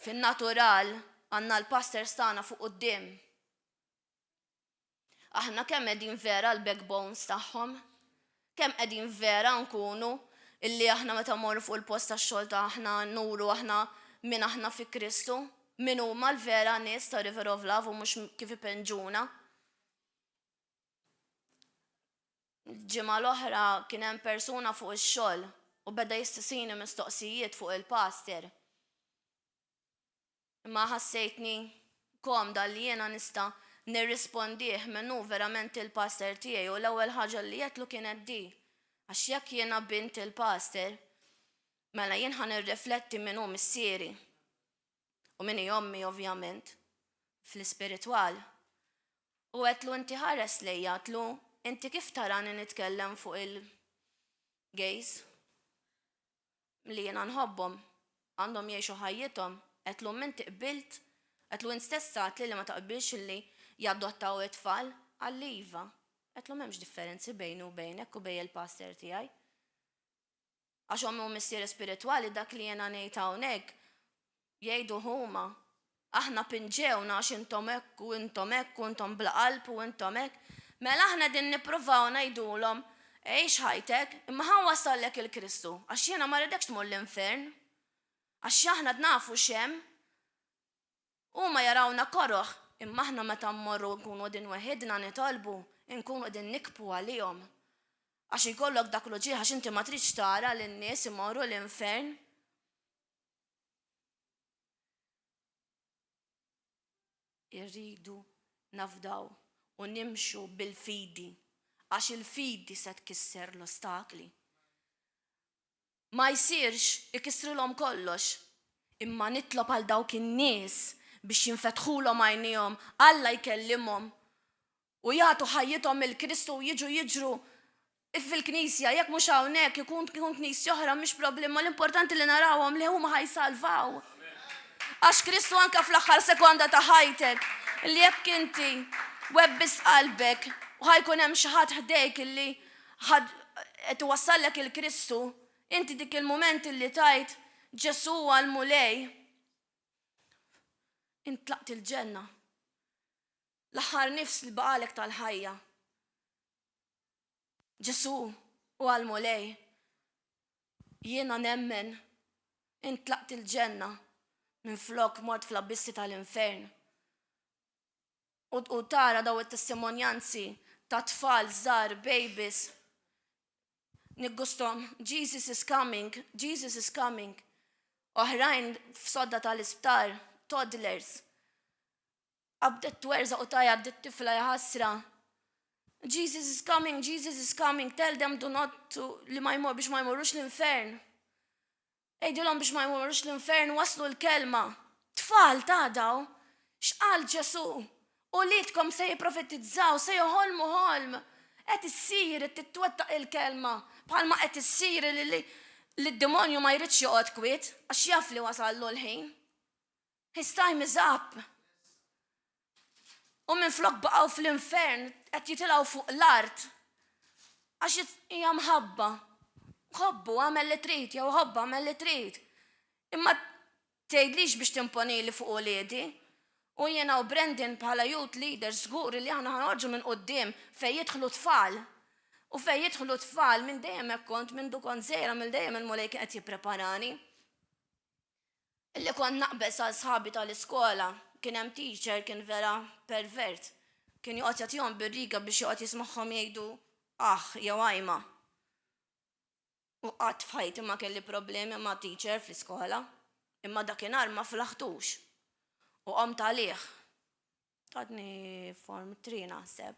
fin-natural għandna l-pastors tagħna fuq quddiem. Aħna kemm qegħdin vera l-backbones tagħhom, kemm qegħdin vera nkunu illi aħna meta mmorru fuq il-post tax-xogħol ta' aħna nuru aħna min aħna fi Kristu, min huma l-vera nies ta' River of Love u mhux kif ipenġuna. Ġimgħa l-oħra kien hemm persuna fuq ix-xogħol u beda jistisini mistoqsijiet fuq il-pastor. Imma ħassejtni komda li jiena nista' nirrispondih minnu verament il-pastor tiegħi u l-ewwel ħaġa li jgħidlu kienet di. Għax jekk jiena bint il-pastor, mela jien ħa nirrifletti minn hu missieri. U min hi ommi ovvjament fl-ispiritwal. U għedlu inti ħares lejja, għedlu inti kif tarani nitkellem fuq il-gays li jiena nħobbhom, għandhom jgħixu ħajjithom, għedlu minti qbilt, għedlu int stessa għatli li ma taqbilx li jaddottaw it-tfal għall-iva. Għetlu m'hemmx differenzi bejnu u bejnek u bej il-pastor tiegħi. Għax huma missieri spiritwali dak li jiena ngħid hawnhekk jgħidu huma aħna pinġewna għax intom hekk u intom hekk u intom bla qalb u intom hekk. Mela aħna din nippruvaw ngħidulhom għex ħajtek imma ħa wasallek il-Kristu għax jiena ma rridekx tmur l-infern. Għax aħna nafu x'hemm huma jarawna koroħ. Imma aħna meta mmorru nkunu din weħidna nitolbu, nkunu din nikbu għalihom. Għax ikollok dak l-ġieħ għax inti ma tridx tara lin-nies imorru l-infern. Irridu nafdaw u nimxu bil-fidi għax il-fidi se tkisser l-ostakli. Ma jsirx ikissrilhom kollox, imma nitlob għal dawk in-nies biex jinfetħulhom għajnihom, Alla jkellimhom u jagħtu ħajjithom il-Kristu u jiġru fil-Knisja, jekk mhux hawnhekk ikun knisja oħra mhix problema, l-importanti li narawhom li huma ħajsalvaw. Għax Kristu anke fl-aħħar sekonda ta' ħajtek li jekk inti webbis qalbek u ħajkun hemm xi ħadd ħdejk illi qed iwassallek il-Kristu, inti dik il-mument illi tajt Ġesu għal-mulej, intlaqt il-ġenna. L-aħħar nifs li baqalek tal-ħajja. Ġesu u għal-mulej. Jiena nemmen intlaqt il-ġenna minn flok mort fl-abissi tal-infern. U tara daw it-testimonjanzi ta' tfal żgħar, babies, niggustom, Jesus is coming, Jesus is coming. Oħrajn f'sodda tal-isptar, toddlers. Abdet twerza u tajja abdet tifla jħassra. Jesus is coming, Jesus is coming. Tell them do not to li ma jmur biex ma jmurrux l-infern. Ejdilhom biex ma jmurrux l-infern waslu l-kelma. Tfal ta' daw, x'qal Ġesu? U lidkom se jiprofetizzaw, se joħolmu ħolm. Qed issir titwettaq il-kelma. Bħalma qed issir li d-demonju ma jridx joqgħod kwiet għax jaf li wasallu l-ħin. His time is up. U minn flok baqgħu fl-infern qed jitilgħu fuq l-art. Għax hija mħabba. Ħobbu għamel li trid, jew ħobba għamel li trid. Imma tgħidlix biex timponili fuq uliedi. U jiena u Brendan bħala youth leaders żgur li aħna ħanoġġu minn quddiem fejn jidħlu tfal. U fejn jidħlu tfal minn dejjem hekk kont minn dukon żejra mill dejjem il-mulej kien qed jippreparani. Illi kont naqbeż għal sħabi tal-iskola, kien hemm teacher kien vera pervert. Kien joqgħod jagħtihom bir-riga biex joqgħod jismagħhom jgħidu jew għajma. U qatt f'ħajti ma kelli problemi ma' teacher fl-iskola, imma dakinhar ma flaħtux. U qomt għalih. Għadni form 3 naħseb.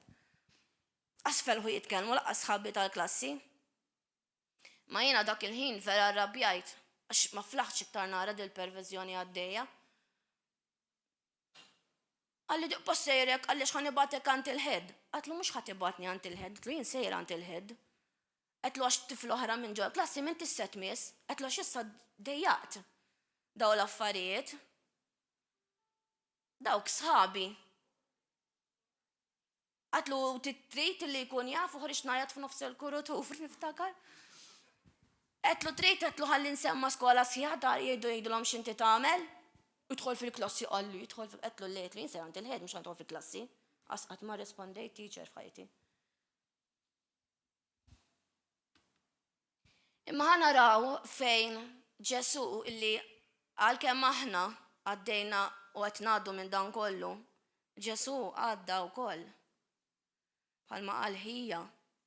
Asfel hu jitkellmu laqqas sħabbi tal-klassi. Ma jiena dak il-ħin vera arrabjajt għax ma flaħx iktar nara dil-perverżjoni għaddejja. Għalli dik possejrek għalli x'ħanibatek għand il-ħed. Għatlu mhux ħatibatni għand il-ħed, għatlu jien sejra għand il-ħed. Għatlu għax tifl oħra minn ġol klassi minn tisset miss, għatlu għax issa dejjaqt daw l-affarijiet. Dawk sħabi. Għatlu titrit li jkun jafu ħorix najat f'nofs il-kurutuf, niftakar. Għatlu trit, għatlu ħalli nsemma skola sħiħda jgħidulhom x'inti tagħmel. Idħol fil-klassi qallu, għatlu li jinsel għand il-ħed mhux għandhom fil-klassi. Qatt ma rispondejt teacher f'ħajti. Imma ħanaraw fejn Ġesu illi għalkemm aħna għaddejna u qed ngħaddu minn dan kollu, Ġesu għadda wkoll. Bħalma qal ħija,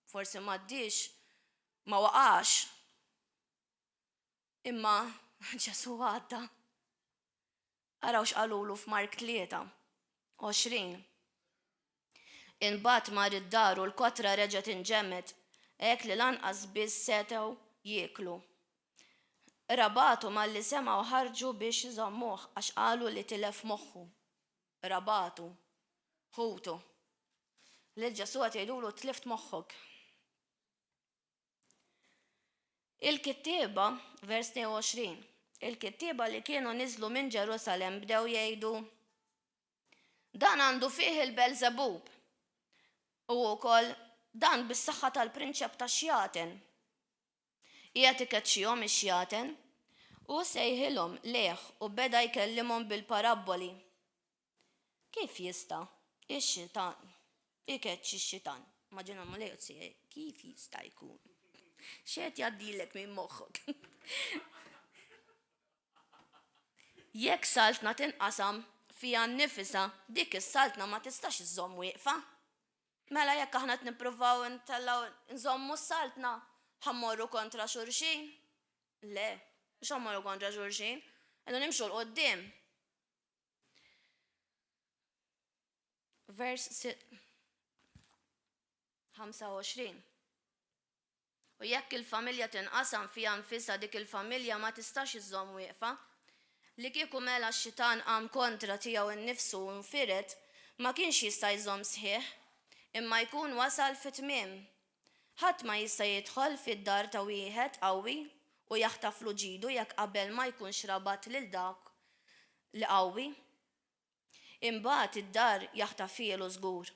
forsi m'għaddix, ma waqax. Imma Ġesu għadda. Araw x'qalulu f'Mark 3:20. Imbagħad mar id-dar u l-kotra reġgħet inġemmet, hekk li lanqas biss setgħu jieklu. Rabatu malli semgħu ħarġu biex iżommuh għax qalu li tilef moħħu. Rabatu, ħutu. Li Ġesu qed jgħidulu tlift moħħok. Il-kittieba, vers 22, il-kittieba li kienu niżlu minn Ġerusalem bdew jgħidu dan għandu fih il-Belzebub u wkoll dan bis-saħħa tal-prinċep tax-xjaten. Qiegħed ikeċċihom ix-xjaten u sejħilhom leħ u beda jkellimhom bil-parabboli. Kif jista' ix-xitan ikeċċi x-xitan? Maġina ma lejn sej kif jista' jkun? X'qed jgħaddilek minn moħħok? Jekk saltna tinqasam fiha nnifisha, dik is-saltna ma tistax iżomm wieqfa. Mela jekk aħna qed nippruvaw nżommu s-saltna, ħammorru kontra xulxin? Le, mhux ħammorru kontra xulxin, qegħdu nimxu l-qoddim. Vers 25. U jekk il-familja tinqasam fiha nfisha dik il-familja ma tistax iżomm wieqfa. Li kieku mela x-xitan qam kontra tiegħu innifsu u nfiret ma kienx jista' jżomm sħiħ, imma jkun wasal fit-tmiem. Ħadd ma jista' jidħol fid-dar ta' wieħed qawwi u jaħtaflu ġidu jekk qabel ma jkunx rabat lil dak li qawwi. Imbagħad id-dar jaħtafielu żgur.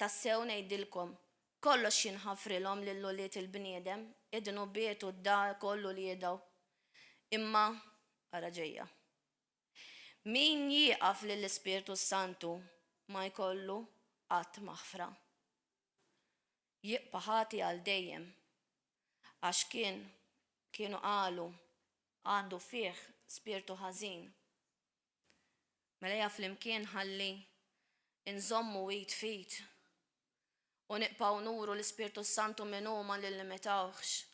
Tassew ngħidilkom, kollox jinħafrilhom lil ulied il-bniedem, idnu bietu d-dar kollu li jidgħu. Imma ara ġejja. Min jieqaf lill-Ispirtu Santu ma jkollu qatt maħfra. Jibqa' ħati għal dejjem għax kienu qalu għandu fih spirtu ħażin. Mela jaf flimkien ħalli inżommu fit u niqpaw nuru l-Ispirtu Santu minn huma li limitawx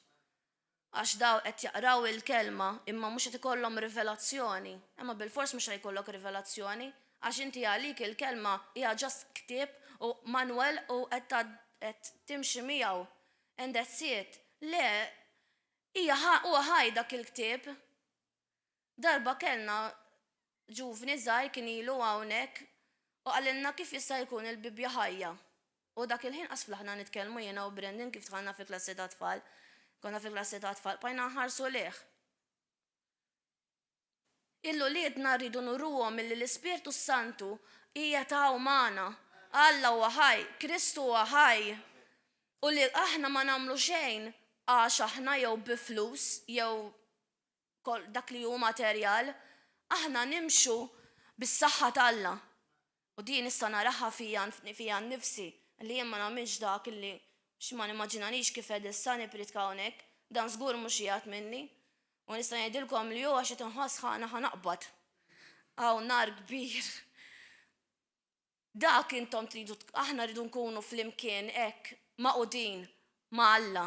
għax daw qed jaqraw il-kelma imma mhux qed ikollhom rivelazzjoni. Imma bil-fors mhux ħajkollok rivelazzjoni għax inti għalik il-kelma hija ġast ktieb u manwel u qed timxi miegħu and that's it. Le, huwa ħaj dak il-ktieb. Darba kellna ġuvni żgħir kien ilu hawnhekk u qalilna kif jista' jkun il-Bibja ħajja. U dak il-ħin qasfla ħna nitkellmu jiena u Brendan kif tħallna fi klassi ta' tfal. Konna fi klassi ta' tfal, bajna nħarsu liħ. Illu li jedna rridu nurruhom milli l-Ispirtu Santu hija ta' umana. Alla huwa ħaj, Kristu huwa ħaj. U li aħna ma nagħmlu xejn għax aħna jew biflus jew dak li hu materjal, aħna nimxu bis-saħħa t'Alla. U din nista' naraħħa fija nnifsi li jien ma nagħmilx dak illi x'ma nimmaġinanix kif qed issa nipritka hawnhekk, dan żgur mhux jgħid minni. U nista' ngħidilkom li hu għax qed inħoss ħanaqbad. Hawn nar kbir. Dak intom tridu aħna rridu nkunu flimkien hekk maqudin ma' Alla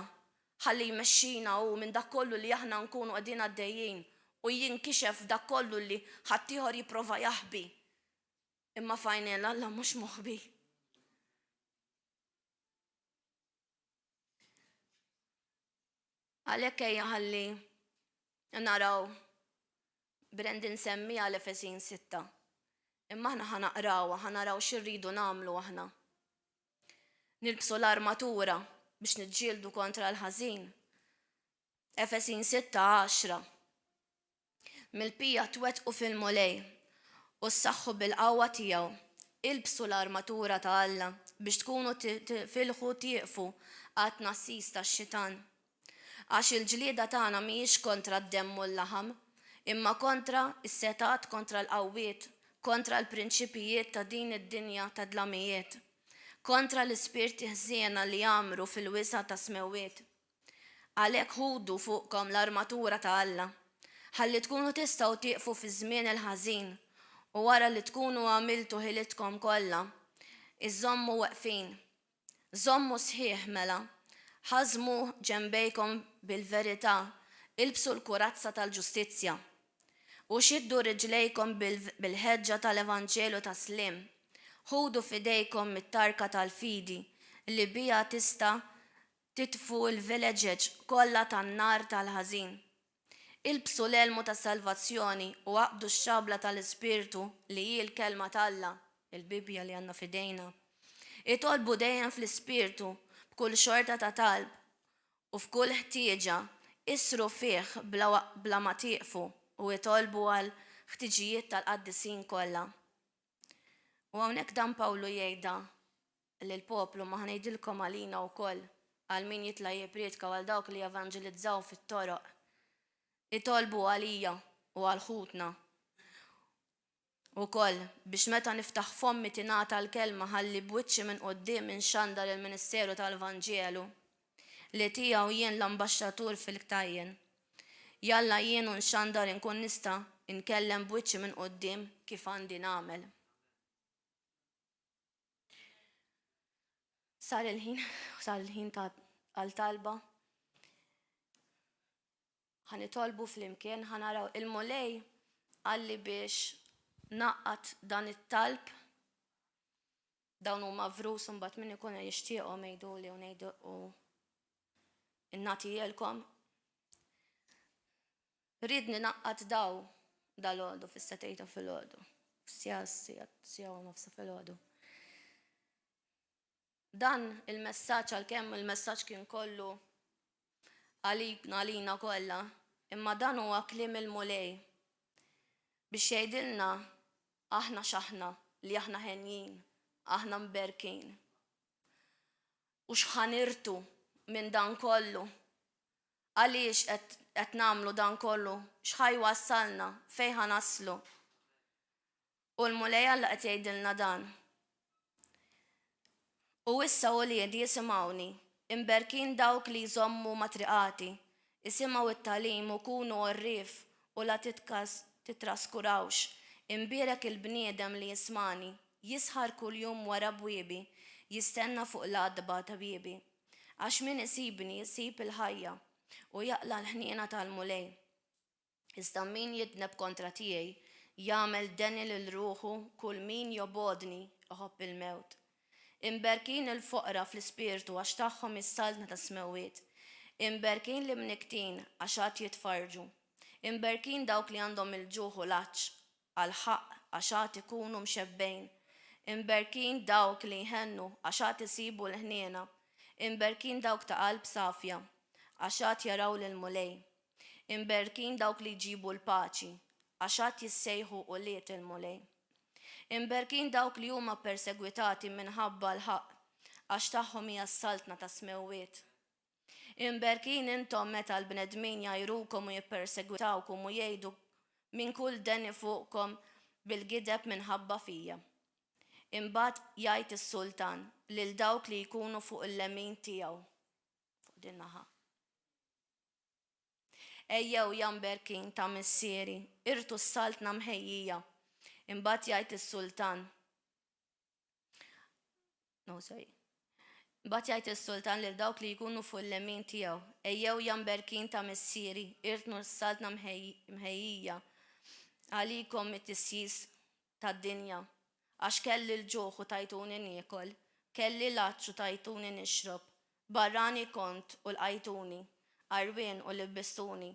ħalli jmexxina hu minn dak kollu li aħna nkunu qegħdin għaddejjin u jinkixef dak kollu li ħadd ieħor jipprova jaħbi. Imma fajnel Alla mhux moħbi. Għalhekk ejja ħalli naraw Brendan semmi għal Efesin 6. Imma aħna ħanaqrawha, ħanaraw x'irridu nagħmlu aħna. Nilbsu l-armatura biex niġġieldu kontra l-ħażin. Efesin 6:10. Mill-pija twettqu fil-mulej u ssaħħu bil-qawwa tiegħu. Ilbsu l-armatura ta' Alla biex tkunu tilħu tieqfu għat nassis tax-xitan. Għax il-ġlieda tagħna mhijiex kontra d-demm u l-laħam, imma kontra s-setat, kontra l-qawwiet, kontra l-prinċipijiet ta' din id-dinja ta' dlamijiet, kontra l-ispirti ħżiena li jagħmru fil-wisa ta' smewwiet. Għalhekk ħudu fuqkom l-armatura ta' Alla, ħalli tkunu tistgħu tieqfu fi żmien il-ħażin u wara li tkunu għamiltu ħilitkom kollha, iżommu waqfin. Żommu sħiħ mela. Ħażmu ġembejkom bil-verità, ilbsu l-kurazza tal-ġustizzja u xiddu riġlejkom bil-ħeġġa tal-Evanġelu tas-slim. Ħudu fidejkom mit-tarka tal-fidi li bija tista' titfu l-veleġeġ kollha tan-nar tal-ħażin. Ilbsu l-elmu tas-salvazzjoni u għaqdu x-xabla tal-Ispirtu li hi l-kelma tal-Alla, il-Bibja li għandna fidejna. Itolbu dejjem fl-Ispirtu b'kull xorta ta' talb u f'kull ħtieġa isru fih bla ma tieqfu u jitolbu għal ħtiġijiet tal-qaddisin kollha. U hawnhekk dan Pawlu jgħidha lill-poplu ma ħnejdilkom għalina wkoll għal min jitla' jippretka għal dawk li jevanġelizzaw fit-toroq. Itolbu għalija u għal ħutna. Ukoll biex meta niftaħ fommi tingħata l-kelma ħalli b'wiċċi minn quddiem inxandar il-Ministeru tal-Evanġelu li tiegħu jien l-ambaxxatur fil-ktajjen. Jalla jien nxandar inkun nista' nkellem b'wiċċi minn quddiem kif għandi nagħmel. Sar il-ħin għal-talba. Ħanitolbu flimkien ħanaraw il-mulej għalli biex naqqat dan it-talb dawn huma vrus imbagħad min ikun jixtieqhom jgħiduli u ngħidu u innagħtijelkom. Ridni naqqat daw dal-għodu fis-setejta fil-għodu. Sija u nofsa fil-għodu. Dan il-messaġġ għalkemm il-messaġġ kien kollu għalina kollha, imma dan huwa kliem il-mulej biex jgħidilna aħna x'aħna li aħna ħenjin, aħna mberkin. U x'ħanirtu minn dan kollu. Għaliex qed nagħmlu dan kollu, x'ħajwassalna, fejn ħanaslu. U l-mulej Alla qed jgħidilna dan. U issa wlied jisimgħuni, imberkin dawk li jżommu matriqati, isimgħu it-tagħlim u kunu għarrif u la titraskurawx. Imbierek il-bniedem li jismani, jisħar kuljum wara bwiebi, jistenna fuq l-għadba ta' biebi. Għax min isibni jisib il-ħajja, u jaqla l-ħniena tal-mulej. Iżda min jidneb kontra tiegħi jagħmel deni lil ruħu kull min jobodni iħobb il-mewt. Imberkin il-foqra fl-ispirtu għax tagħhom is-saltna ta' smewwiet. Imberkin l-imniktin għax għad jitfarġu. Imberkin dawk li għandhom il-ġuħu laċ għal-ħaq għax għad ikunu mxebbejn. Imberkin dawk li jħennu għax għad isibu l-ħniena. Imberkin dawk ta' qalb safja għax għad jaraw l-mulej. Imberkin dawk li jġibu l-paċi għax għad jissejħu u liet il-mulej. Imberkin dawk li huma persegwitati minħabba l-ħaq għax tagħhom hija s-saltna ta' smewwiet. Imberkin intom meta l-bnedmin jajrukom u jippersegwitawkom u jgħidu minn kull deni fuqkom bil-gideb minħabba fija. Imbagħad jgħid is-sultan lil dawk li jkunu fuq il-lemin tiegħu fuq din naħa. Ejjew jamberkin ta' missieri, irtu s-saltna mħejjija. Imbagħad jgħid is-sultan. Imbagħad jgħid is-sultan lil dawk li jkunu fuq il-lemin tiegħu. Ejjew jamberkin ta' missieri, irtu s-saltna mħejjija. Għalikom it-tisjis tad-dinja. Għax kelli l-ġuħ u tajtuni niekol, kelli l-aċċ u tajtuni nixrob, barrani kont u l-qajtuni, arwien u l-bistuni,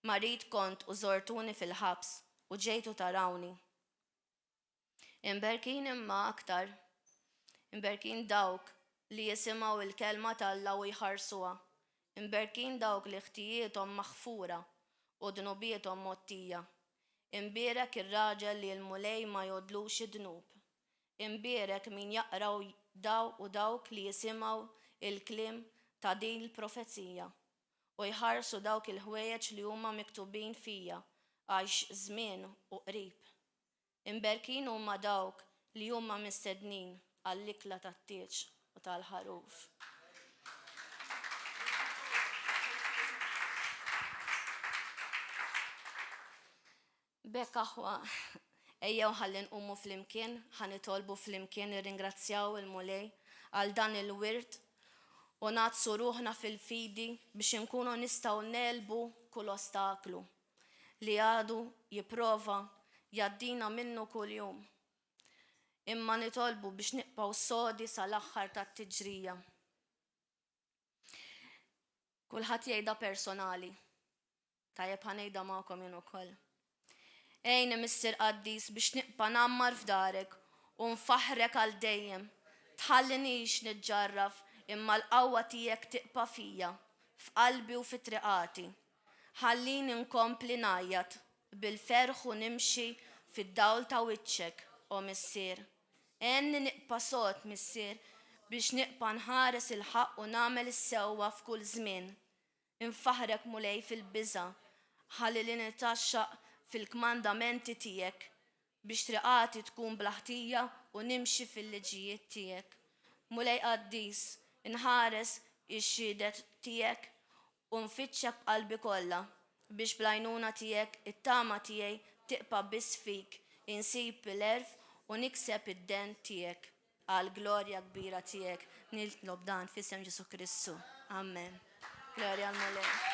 marit kont u zortuni fil-ħabs u ġejtu tarawni. Imberkin imma aktar, imberkin dawk li jisimaw il-kelma tal-Alla u jħarsuha, imberkin dawk li ħtijietom maħfura u dnubietom mottija. Imbierek ir-raġel li l-mulej ma jodlux id-dnub. Imbierek min jaqraw daw u dawk li jisimaw il-klim ta' din il-profezija u jħarsu dawk il-ħwejjeġ li huma miktubin fija għax żmien u qrib. Imberkin huma dawk li huma mistednin għall-ikla tat-tieġ u tal-ħaruf. Bekk aħwa, ejjew ħalli nqumu flimkien, ħanitolbu flimkien nirringrazzjaw il-mulej għal dan il-wirt u nagħtsu ruħna fil-fidi biex inkunu nistgħu nelbu kull ostaklu li għadu jipprova jaddina minnu kuljum. Imma nitolbu biex nibqgħu sodi sal-aħħar tat-tiġrija. Kulħadd jgħidha personali. Tajjeb ħanejda magħkom jien ukoll. Ejn Mister Qaddis biex nibqa' nammar f'darek u nfaħrek għal dejjem. Tħallinix niġġarraf imma l-qawwa tiegħek tiqpa' fija, f'qalbi u fit-triqati. Ħallini nkompli ngħajjad bil-ferħ u nimxi fid-dawl ta' wiċċek, o Missier. Enni niqpa' sod, Missier, biex niqpa' nħares il-ħaq u nagħmel is-sewwa f'kull żmien. Infaħrek mulej fil-biża' ħalli li nitaxxaq fil-kmandamenti tiegħek biex triqati tkun blaħtija u nimxi fil-liġijiet tiegħek. Mulej Qaddis, inħares ix-xiedet tiegħek u nfittxek b'qalbi kollha biex blajnuna tiegħek it-tama tiegħi tiqpa' biss fik, insib l-erf u nikseb id-den tiegħek għal glorja kbira tiegħek. Nitlob dan f'isem Ġesu Kristu. Amen. Glorja għal mulej.